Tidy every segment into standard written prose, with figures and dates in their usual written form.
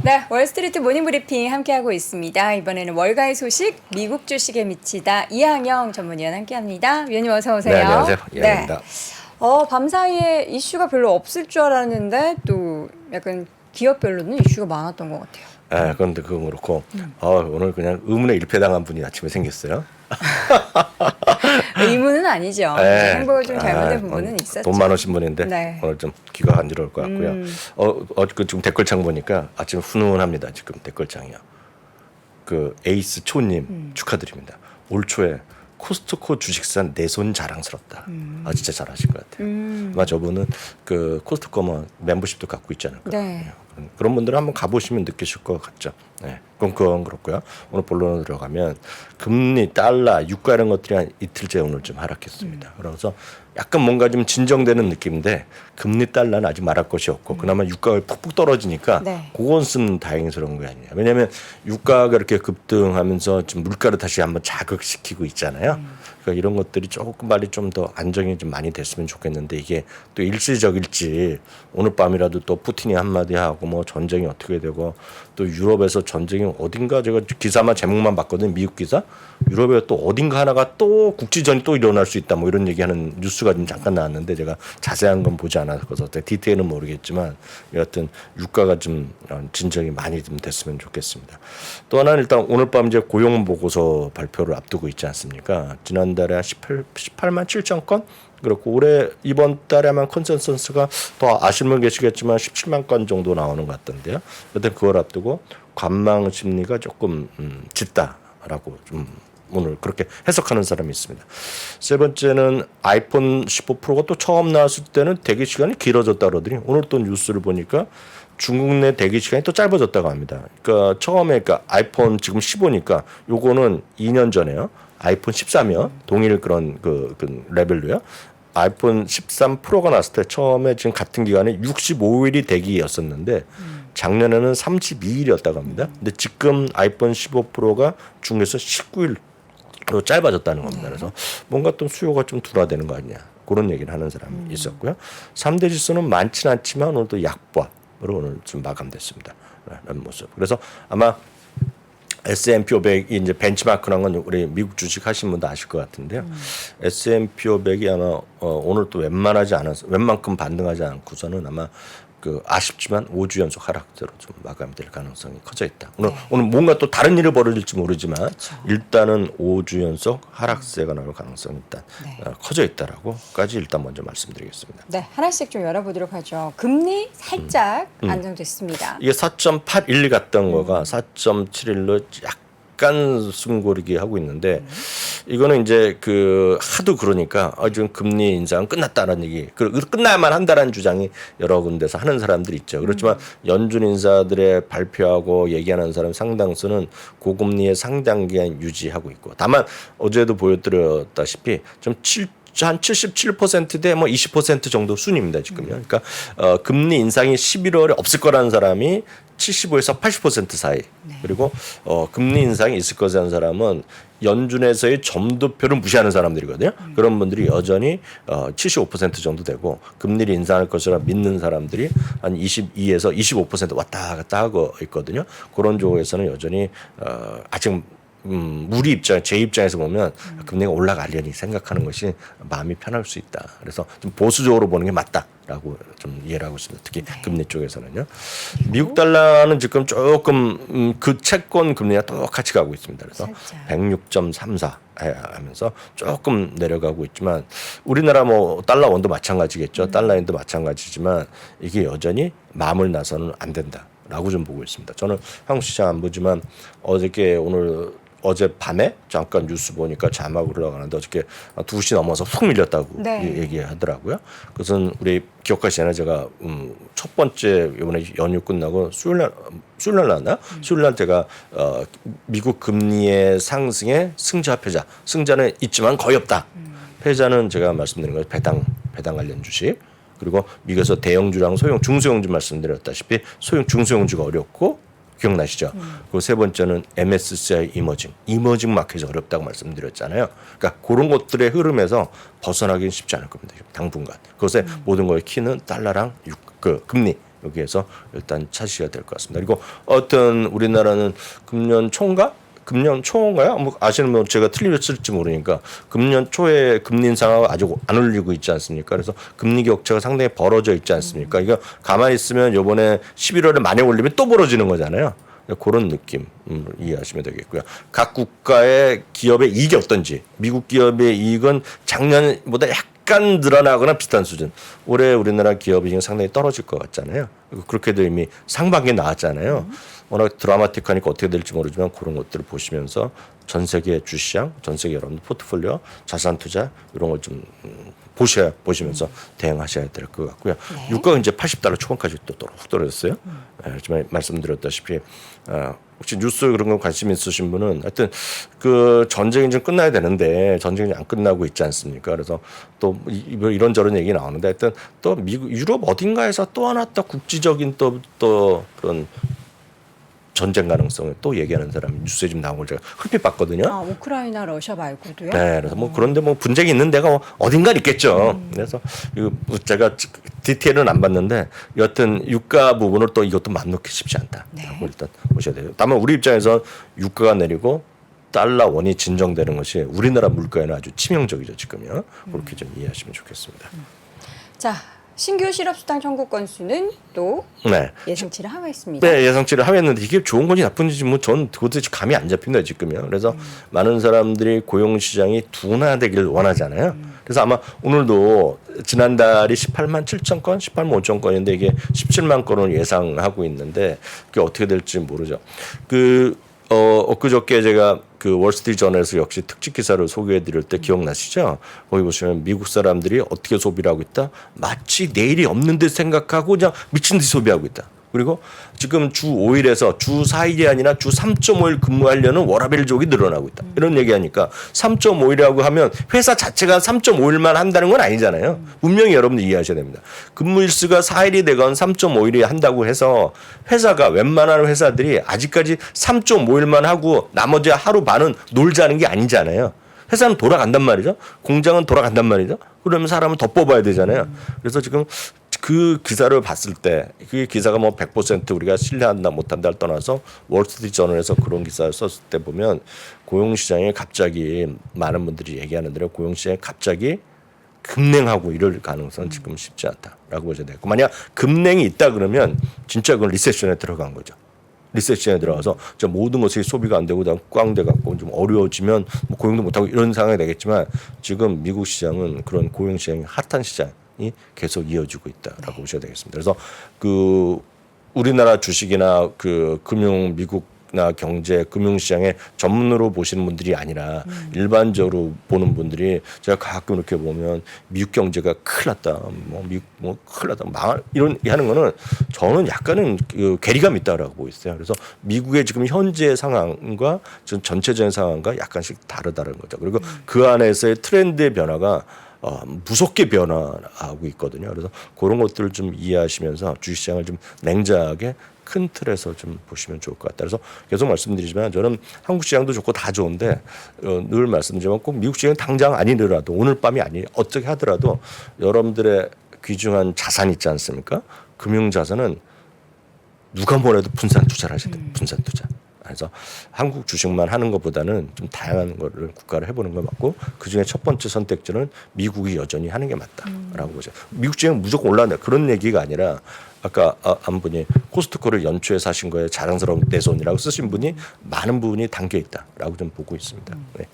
네, 월스트리트 모닝 브리핑 함께하고 있습니다. 이번에는 월가의 소식, 미국 주식에 미치다 이항영 전문위원 함께합니다. 위원님 어서 오세요. 네, 안녕하세요. 이항영입니다. 밤 사이에 이슈가 별로 없을 줄 알았는데 또 약간 기업별로는 이슈가 많았던 것 같아요. 네, 그런데 그건 그렇고 오늘 그냥 의문의 일패당한 분이 아침에 생겼어요. 의문은 아니죠. 네. 행보가 좀 잘못된 부분은 있었죠. 돈 많으신 분인데 네. 오늘 좀 귀가 간지러울 것 같고요. 그 지금 댓글창 보니까 아침에 훈훈합니다. 지금 댓글창이요. 그 에이스 초님 축하드립니다. 올 초에 코스트코 주식산 내 손 자랑스럽다. 아 진짜 잘하신 것 같아요. 아마 저분은 그 코스트코 멤버십도 갖고 있지 않을까. 네. 그런 분들은 한번 가보시면 느끼실 것 같죠. 네, 그건 그렇고요. 오늘 본론으로 들어가면 금리, 달러, 유가 이런 것들이 한 이틀째 오늘 좀 하락했습니다. 그래서 약간 뭔가 좀 진정되는 느낌인데 금리, 달러는 아직 말할 것이 없고 그나마 유가가 푹푹 떨어지니까 네. 그것은 다행스러운 거 아니냐. 왜냐하면 유가가 이렇게 급등하면서 지금 물가를 다시 한번 자극시키고 있잖아요. 그러니까 이런 것들이 조금 빨리 좀 더 안정이 좀 많이 됐으면 좋겠는데 이게 또 일시적일지 오늘 밤이라도 또 푸틴이 한마디 하고 뭐 전쟁이 어떻게 되고 또 유럽에서 전쟁이 어딘가 제가 기사만 제목만 봤거든요. 미국 기사. 유럽에 또 어딘가 하나가 또 국지전이 또 일어날 수 있다 뭐 이런 얘기하는 뉴스가 좀 잠깐 나왔는데 제가 자세한 건 보지 않아서 디테일은 모르겠지만 여하튼 유가가 좀 진정이 많이 좀 됐으면 좋겠습니다. 또 하나는 일단 오늘 밤 이제 고용 보고서 발표를 앞두고 있지 않습니까? 지난달에 한 18만 7천 건 그렇고 올해 이번 달에만 컨센서스가 더 아시는 분 계시겠지만 17만 건 정도 나오는 것 같던데요. 여튼 그걸 앞두고 관망 심리가 조금 짙다라고 좀 오늘 그렇게 해석하는 사람이 있습니다. 세 번째는 아이폰 15 프로가 또 처음 나왔을 때는 대기 시간이 길어졌다 그러더니 오늘 또 뉴스를 보니까 중국 내 대기 시간이 또 짧아졌다고 합니다. 그러니까 처음에 그러니까 아이폰 지금 15니까 요거는 2년 전에요. 아이폰 13이요. 동일 그런 그 레벨로요. 아이폰 13 프로가 나왔을 때 처음에 지금 같은 기간에 65일이 대기였었는데 작년에는 32일이었다고 합니다. 근데 지금 아이폰 15 프로가 중국에서 19일로 짧아졌다는 겁니다. 그래서 뭔가 좀 수요가 좀 둔화되는 거 아니냐. 그런 얘기를 하는 사람이 있었고요. 3대 지수는 많지는 않지만 오늘도 약보합으로 오늘 좀 마감됐습니다. 라는 모습. 그래서 아마 S&P 500이 이제 벤치마크라는 건 우리 미국 주식 하신 분도 아실 것 같은데요. S&P 500이 아마 오늘 또 웬만큼 반등하지 않고서는 아마 그 아쉽지만 5주 연속 하락세로 좀 마감될 가능성이 커져 있다. 오늘 뭔가 또 다른 일이 벌어질지 모르지만 그렇죠. 일단은 5주 연속 하락세가 나올 가능성이 일단 커져 있다라고까지 일단 먼저 말씀드리겠습니다. 네, 하나씩 좀 열어보도록 하죠. 금리 살짝 안정됐습니다. 이게 4.81 갔던 거가 4.71로 약간 숨고르기 하고 있는데 이거는 이제 그 하도 그러니까 지금 금리 인상 끝났다는 얘기, 끝나야만 한다라는 주장이 여러 군데서 하는 사람들이 있죠. 그렇지만 연준 인사들의 발표하고 얘기하는 사람 상당수는 고금리의 상당 기간 유지하고 있고 다만 어제도 보여드렸다시피 한 77%대 뭐 20% 정도 순입니다 지금요. 그러니까 금리 인상이 11월에 없을 거라는 사람이 75에서 80% 사이. 그리고 금리 인상이 있을 거라는 사람은 연준에서의 점도표를 무시하는 사람들이거든요. 그런 분들이 여전히 75% 정도 되고 금리를 인상할 것이라 믿는 사람들이 한 22에서 25% 왔다 갔다 하고 있거든요. 그런 쪽에서는 여전히 아직 우리 입장, 제 입장에서 보면 금리가 올라가려니 생각하는 것이 마음이 편할 수 있다. 그래서 좀 보수적으로 보는 게 맞다라고 좀 이해를 하고 있습니다. 특히 금리 쪽에서는요. 미국 달러는 지금 조금 그 채권 금리가 똑같이 가고 있습니다. 그래서 106.34 하면서 조금 내려가고 있지만 우리나라 뭐 달러 원도 마찬가지겠죠. 달러 엔도 마찬가지지만 이게 여전히 마음을 나서는 안 된다. 라고 좀 보고 있습니다. 저는 한국 시장 안 보지만 어제 밤에 잠깐 뉴스 보니까 자막 올라가는데 어저께 2시 넘어서 훅 밀렸다고 얘기하더라고요. 그것은 우리 기억하시잖아요. 제가 첫 번째 이번에 연휴 끝나고 수요일 날 나왔나? 수요일 날 제가 미국 금리의 상승의 승자 패자. 승자는 있지만 거의 없다. 패자는 제가 말씀드린 거예요. 배당 관련 주식. 그리고 미국에서 대형주랑 중소형주 말씀드렸다시피 중소형주가 어렵고 기억나시죠? 그리고 세 번째는 MSCI 이머징 마켓이 어렵다고 말씀드렸잖아요. 그러니까 그런 것들의 흐름에서 벗어나기는 쉽지 않을 겁니다. 당분간. 그것에 모든 거의 키는 달러랑 금리 여기에서 일단 찾으셔야 될 것 같습니다. 그리고 어떤 우리나라는 금년 초인가? 금년 초인가요? 뭐 아시는 분 제가 틀렸을지 모르니까 금년 초에 금리 인상하고 아직 안 올리고 있지 않습니까? 그래서 금리 격차가 상당히 벌어져 있지 않습니까? 이거 가만히 있으면 요번에 11월에 많이 올리면 또 벌어지는 거잖아요. 그런 느낌 이해하시면 되겠고요. 각 국가의 기업의 이익이 어떤지, 미국 기업의 이익은 작년보다 약간 늘어나거나 비슷한 수준. 올해 우리나라 기업 이익은 상당히 떨어질 것 같잖아요. 그렇게도 이미 상반기에 나왔잖아요. 워낙 드라마틱하니까 어떻게 될지 모르지만 그런 것들을 보시면서 전 세계 주시장, 전 세계 여러분들 포트폴리오, 자산 투자 이런 걸 좀 보시면서 대응하셔야 될 것 같고요. 네. 유가가 이제 $80 초반까지 또 훅 떨어졌어요. 하지만 말씀드렸다시피 혹시 뉴스 그런 거 관심 있으신 분은 하여튼 그 전쟁이 좀 끝나야 되는데 전쟁이 안 끝나고 있지 않습니까? 그래서 또 이런저런 얘기 나오는데 하여튼 또 미국, 유럽 어딘가에서 또 하나 또 국지적인 또 그런 전쟁 가능성을 또 얘기하는 사람이 뉴스에 지금 나온 걸 제가 얼핏 봤거든요. 아, 우크라이나, 러시아 말고도요? 네, 그래서 뭐 그런데 뭐 분쟁이 있는 데가 어딘가 있겠죠. 그래서 제가 디테일은 안 봤는데 여하튼 유가 부분을 또 이것도 맘 놓기 쉽지 않다. 네. 라고 일단 보셔야 돼요. 다만 우리 입장에서 유가가 내리고 달러 원이 진정되는 것이 우리나라 물가에는 아주 치명적이죠 지금요. 그렇게 좀 이해하시면 좋겠습니다. 자, 신규 실업수당 청구 건수는 또 네. 예상치를 하회했습니다. 네, 예상치를 하였는데 이게 좋은 건지 나쁜지 뭐 전 그것도 감이 안 잡힌다 지금요. 그래서 많은 사람들이 고용 시장이 둔화되길 원하잖아요. 그래서 아마 오늘도 지난달이 18만 7천 건, 18만 5천 건인데 이게 17만 건을 예상하고 있는데 그게 어떻게 될지 모르죠. 엊그저께 제가 그 월스트리트저널에서 역시 특집 기사를 소개해 드릴 때 기억나시죠? 거기 보시면 미국 사람들이 어떻게 소비를 하고 있다? 마치 내일이 없는 듯 생각하고 그냥 미친 듯이 소비하고 있다. 그리고 지금 주 5일에서 주 4일이 아니라 주 3.5일 근무하려는 워라밸족이 늘어나고 있다. 이런 얘기하니까 3.5일이라고 하면 회사 자체가 3.5일만 한다는 건 아니잖아요. 분명히 여러분들 이해하셔야 됩니다. 근무일수가 4일이 되건 3.5일이 한다고 해서 회사가 웬만한 회사들이 아직까지 3.5일만 하고 나머지 하루 반은 놀자는 게 아니잖아요. 회사는 돌아간단 말이죠. 공장은 돌아간단 말이죠. 그러면 사람을 더 뽑아야 되잖아요. 그래서 지금 그 기사를 봤을 때 그 기사가 뭐 100% 우리가 신뢰한다 못한다를 떠나서 월스트리트저널에서 그런 기사를 썼을 때 보면 고용시장에 갑자기 많은 분들이 얘기하는 대로 고용시장에 갑자기 급냉하고 이럴 가능성은 지금 쉽지 않다라고 보셔야 되고 만약 급냉이 있다 그러면 진짜 그건 리세션에 들어간 거죠. 리세션에 들어가서 모든 것이 소비가 안 되고 꽝돼 갖고 좀 어려워지면 뭐 고용도 못 하고 이런 상황이 되겠지만 지금 미국 시장은 그런 고용 시장이 핫한 시장이 계속 이어지고 있다라고 보셔야 되겠습니다. 그래서 그 우리나라 주식이나 그 금융 미국나 경제 금융시장의 전문으로 보시는 분들이 아니라 일반적으로 보는 분들이 제가 가끔 이렇게 보면 미국 경제가 큰일 났다, 미국 큰일 났다, 망할 이런 하는 거는 저는 약간은 그 괴리감 있다라고 보고 있어요. 그래서 미국의 지금 현재 상황과 전체적인 상황과 약간씩 다르다는 거죠. 그리고 그 안에서의 트렌드의 변화가 무섭게 변화하고 있거든요. 그래서 그런 것들을 좀 이해하시면서 주식시장을 좀 냉정하게 큰 틀에서 좀 보시면 좋을 것 같다. 그래서 계속 말씀드리지만 저는 한국 시장도 좋고 다 좋은데 늘 말씀드리지만 꼭 미국 시장은 당장 아니더라도 오늘 밤이 아니 어떻게 하더라도 여러분들의 귀중한 자산 있지 않습니까? 금융자산은 누가 뭐래도 분산 투자를 하셔야 돼요. 분산 투자. 그래서 한국 주식만 하는 것보다는 좀 다양한 거를 국가를 해보는 거 맞고 그중에 첫 번째 선택지는 미국이 여전히 하는 게 맞다라고 보죠. 미국 주식은 무조건 올라간다 그런 얘기가 아니라 아까 한 분이 코스트코를 연초에 사신 거에 자랑스러운 내 손이라고 쓰신 분이 많은 부분이 담겨 있다라고 좀 보고 있습니다. 네.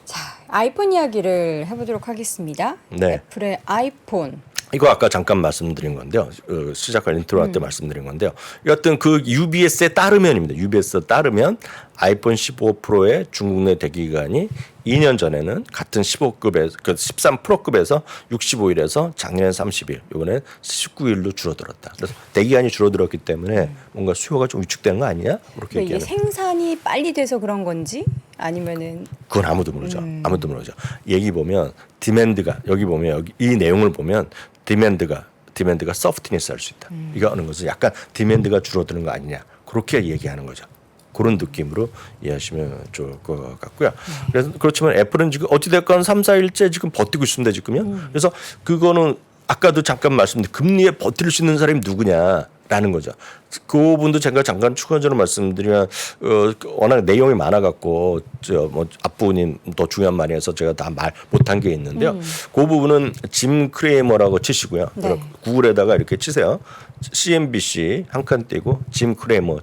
자, 아이폰 이야기를 해보도록 하겠습니다. 네. 애플의 아이폰. 이거 아까 잠깐 말씀드린 건데요. 시작할 인트로 때 말씀드린 건데요. 여하튼 그 UBS에 따르면입니다. UBS에 따르면 아이폰 15 프로의 중국 내 대기 기간이 2년 전에는 같은 15급에서 그 13 프로급에서 65일에서 작년 30일, 이번에 19일로 줄어들었다. 그래서 대기 기간이 줄어들었기 때문에 뭔가 수요가 좀 위축되는 거 아니냐? 그렇게 이게 얘기하는. 생산이 빨리 돼서 그런 건지 아니면은 그건 아무도 모르죠. 아무도 모르죠. 얘기 보면 디맨드가 여기 보면 여기 이 내용을 보면 디맨드가 소프트니스 할 수 있다. 이거 하는 것은 약간 디맨드가 줄어드는 거 아니냐. 그렇게 얘기하는 거죠. 그런 느낌으로 이해하시면 좋을 것 같고요. 그래서 그렇지만 애플은 지금 어찌됐건 3, 4일째 지금 버티고 있습니다. 지금요. 그래서 그거는 아까도 잠깐 말씀드린 금리에 버틸 수 있는 사람이 누구냐라는 라는 거죠. 그 부분도 제가 잠깐 추가적으로 말씀드리면 워낙 내용이 많아갖고 뭐 앞부분이 더 중요한 말이어서 제가 다 말 못한 게 있는데요. 그 부분은 짐 크레이머라고 치시고요. 네. 구글에다가 이렇게 치세요. CNBC 한 칸 떼고 짐 크레이머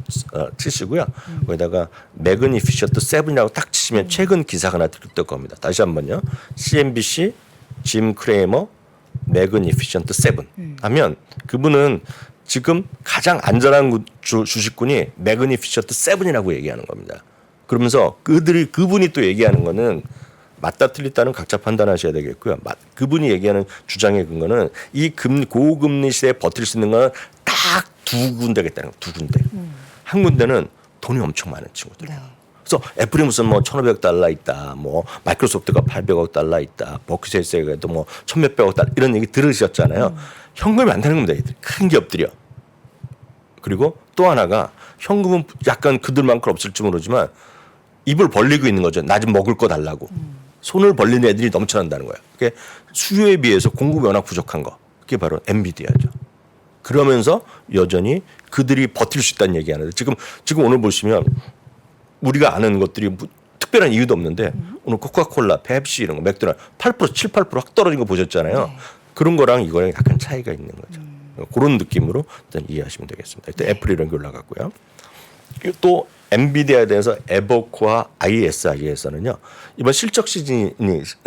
치시고요. 거기다가 매그니피셔트 7이라고 딱 치시면 최근 기사가 하나 뜰 겁니다. 다시 한번요. CNBC 짐 크레이머 매그니피션트 7 하면 그분은 지금 가장 안전한 주식군이 매그니피션트 7이라고 얘기하는 겁니다. 그러면서 그분이 또 얘기하는 거는 맞다 틀렸다는 각자 판단하셔야 되겠고요. 그분이 얘기하는 주장의 근거는 이 고금리 시대에 버틸 수 있는 건 딱 두 군데겠다는 거예요. 두 군데. 한 군데는 돈이 엄청 많은 친구들. 네. 그래서 애플이 무슨 뭐 1,500달러 있다, 뭐 마이크로소프트가 800억 달러 있다, 버크셔스에도 뭐 1,몇백억 달러 이런 얘기 들으셨잖아요. 현금이 안 되는 겁니다. 얘들. 큰 기업들이요. 그리고 또 하나가 현금은 약간 그들만큼 없을지 모르지만 입을 벌리고 있는 거죠. 나 좀 먹을 거 달라고. 손을 벌리는 애들이 넘쳐난다는 거예요. 그게 수요에 비해서 공급이 워낙 부족한 거. 그게 바로 엔비디아죠. 그러면서 여전히 그들이 버틸 수 있다는 얘기하는데 지금 오늘 보시면 우리가 아는 것들이 특별한 이유도 없는데 오늘 코카콜라, 펩시 이런 거, 맥도날드 8%, 7, 8% 확 떨어진 거 보셨잖아요. 네. 그런 거랑 이거랑 약간 차이가 있는 거죠. 그런 느낌으로 일단 이해하시면 되겠습니다. 일단 애플 이런 게 올라갔고요. 그리고 또 엔비디아에 대해서 에버코와 ISI에서는요 이번 실적 시즌이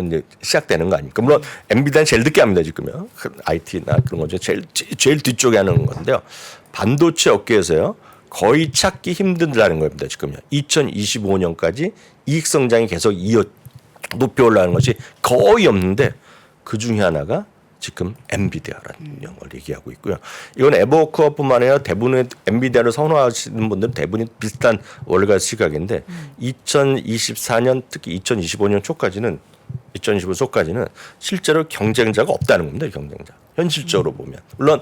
이제 시작되는 거 아닙니까? 물론 엔비디아는 제일 늦게 합니다 지금요. IT나 그런 거죠. 제일 뒤쪽에 하는 건데요. 반도체 업계에서요 거의 찾기 힘든다는 겁니다 지금요. 2025년까지 이익 성장이 계속 높이 올라가는 것이 거의 없는데 그 중에 하나가 지금 엔비디아라는 걸 얘기하고 있고요. 이건 에버코어뿐만 아니라 대부분의 엔비디아를 선호하시는 분들은 대부분이 비슷한 월가 시각인데 2024년 특히 2025년 초까지는 실제로 경쟁자가 없다는 겁니다. 경쟁자. 현실적으로 보면. 물론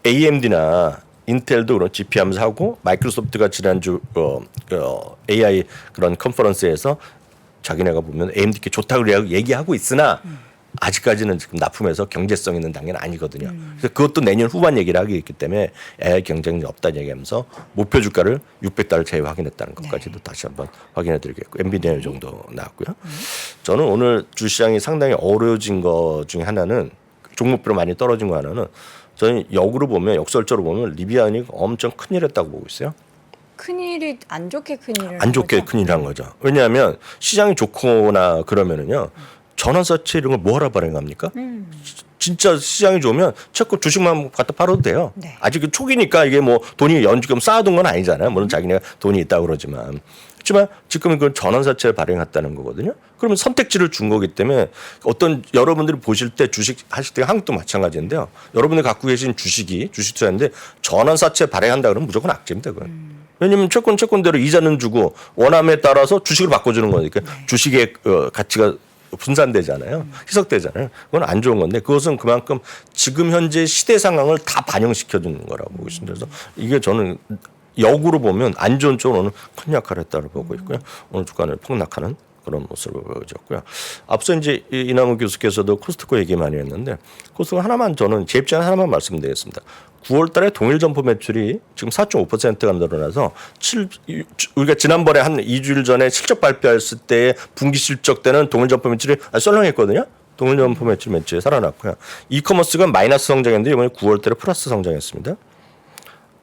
AMD나 인텔도 그런 GP 하면서 하고 마이크로소프트가 지난주 AI 그런 컨퍼런스에서 자기네가 보면 AMD께 좋다고 얘기하고 있으나 아직까지는 지금 납품해서 경제성 있는 단계는 아니거든요. 그래서 그것도 내년 후반 얘기를 하고 있기 때문에 AI 경쟁력이 없다는 얘기하면서 목표 주가를 600달러 재확인했다는 것까지도 다시 한번 확인해 드리겠고 엔비디아 이 정도 나왔고요. 저는 오늘 주시장이 상당히 어려워진 것 중에 하나는 종목별로 많이 떨어진 거 하나는 저는 역설적으로 보면 리비안이 엄청 큰일 했다고 보고 있어요. 큰일이 안 좋게 큰일을 안 좋게 큰일한 거죠. 왜냐하면 시장이 좋거나 그러면은요. 전환사채 이런 걸 뭐하러 발행합니까? 진짜 시장이 좋으면 채권 주식만 갖다 팔아도 돼요. 네. 아직 초기니까 이게 뭐 돈이 연주금 쌓아둔 건 아니잖아요. 물론 자기네가 돈이 있다고 그러지만. 그렇지만 지금 그건 전환사채를 발행했다는 거거든요. 그러면 선택지를 준 거기 때문에 여러분들이 보실 때 주식 하실 때 한국도 마찬가지인데요. 여러분들 갖고 계신 주식 투자인데 전환사채 발행한다 그러면 무조건 악재입니다. 그건. 왜냐하면 채권대로 이자는 주고 원함에 따라서 주식을 바꿔주는 거니까 주식의 가치가 분산되잖아요. 희석되잖아요. 그건 안 좋은 건데 그것은 그만큼 지금 현재 시대 상황을 다 반영시켜주는 거라고 보고 있습니다. 그래서 이게 저는 역으로 보면 안 좋은 쪽으로는 큰 역할을 했다고 보고 있고요. 오늘 주가는 폭락하는 그런 모습을 보여줬고요. 앞서 이제 이남우 교수께서도 코스트코 얘기 많이 했는데 코스트코 하나만 저는 제 입장 하나만 말씀드리겠습니다. 9월 달에 동일 점포 매출이 지금 4.5%가 늘어나서 우리가 지난번에 한 2주일 전에 실적 발표했을 때의 분기 실적 때는 동일 점포 매출이 썰렁했거든요. 동일 점포 매출이 살아났고요. 이커머스가 마이너스 성장했는데 이번에 9월 달에 플러스 성장했습니다.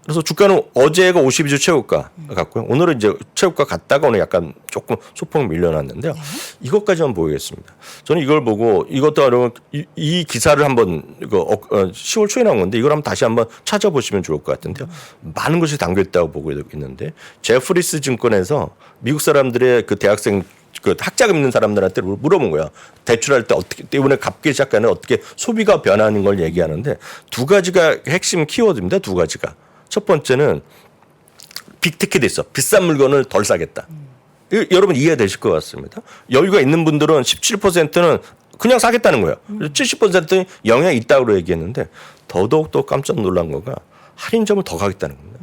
그래서 주가는 어제가 52주 최고가 같고요. 오늘은 이제 최고가 갔다가 오늘 약간 조금 소폭 밀려났는데요. 이것까지만 보이겠습니다. 저는 이걸 보고 이것도 여러분 이 기사를 한번 10월 초에 나온 건데 이걸 한번 다시 한번 찾아보시면 좋을 것 같은데요. 많은 것이 담겨 있다고 보고 있는데 제프리스 증권에서 미국 사람들의 그 대학생 학자금 있는 사람들한테 물어본 거야. 대출할 때 어떻게 때문에 갚기 시작하는 어떻게 소비가 변하는 걸 얘기하는데 두 가지가 핵심 키워드입니다. 두 가지가. 첫 번째는 빅티켓이 있어. 비싼 물건을 덜 사겠다. 여러분 이해가 되실 것 같습니다. 여유가 있는 분들은 17%는 그냥 사겠다는 거예요. 70%는 영향이 있다고 얘기했는데 더더욱 또 깜짝 놀란 거가 할인점을 더 가겠다는 겁니다.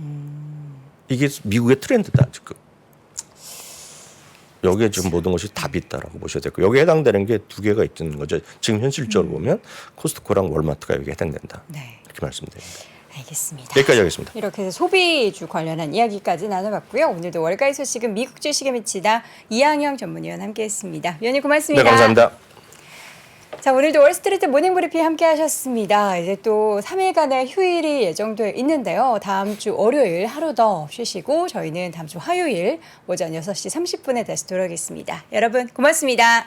이게 미국의 트렌드다 지금. 여기에 지금 모든 것이 답이 있다라고 보셔야 되고 여기에 해당되는 게 두 개가 있는 거죠. 지금 현실적으로 보면 코스트코랑 월마트가 여기에 해당된다. 네. 이렇게 말씀드립니다. 알겠습니다. 여기까지 하겠습니다. 이렇게 해서 소비주 관련한 이야기까지 나눠봤고요. 오늘도 월가의 소식은 미국 주식에 미치다 이항영 전문위원 함께했습니다. 위원님 고맙습니다. 네, 감사합니다. 자, 오늘도 월스트리트 모닝 브리핑 함께 하셨습니다. 이제 또 3일간의 휴일이 예정되어 있는데요. 다음 주 월요일 하루 더 쉬시고 저희는 다음 주 화요일 오전 6시 30분에 다시 돌아오겠습니다. 여러분 고맙습니다.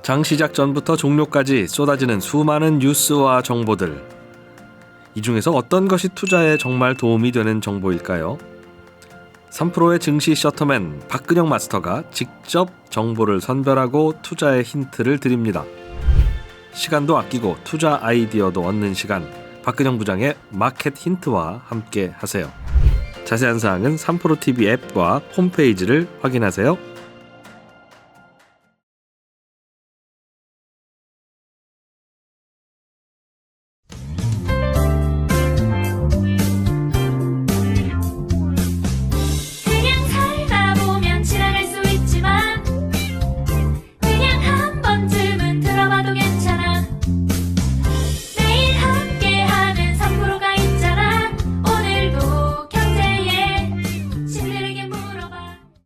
장 시작 전부터 종료까지 쏟아지는 수많은 뉴스와 정보들. 이 중에서 어떤 것이 투자에 정말 도움이 되는 정보일까요? 3프로의 증시 셔터맨 박근영 마스터가 직접 정보를 선별하고 투자의 힌트를 드립니다. 시간도 아끼고 투자 아이디어도 얻는 시간, 박근영 부장의 마켓 힌트와 함께 하세요. 자세한 사항은 3프로 TV 앱과 홈페이지를 확인하세요.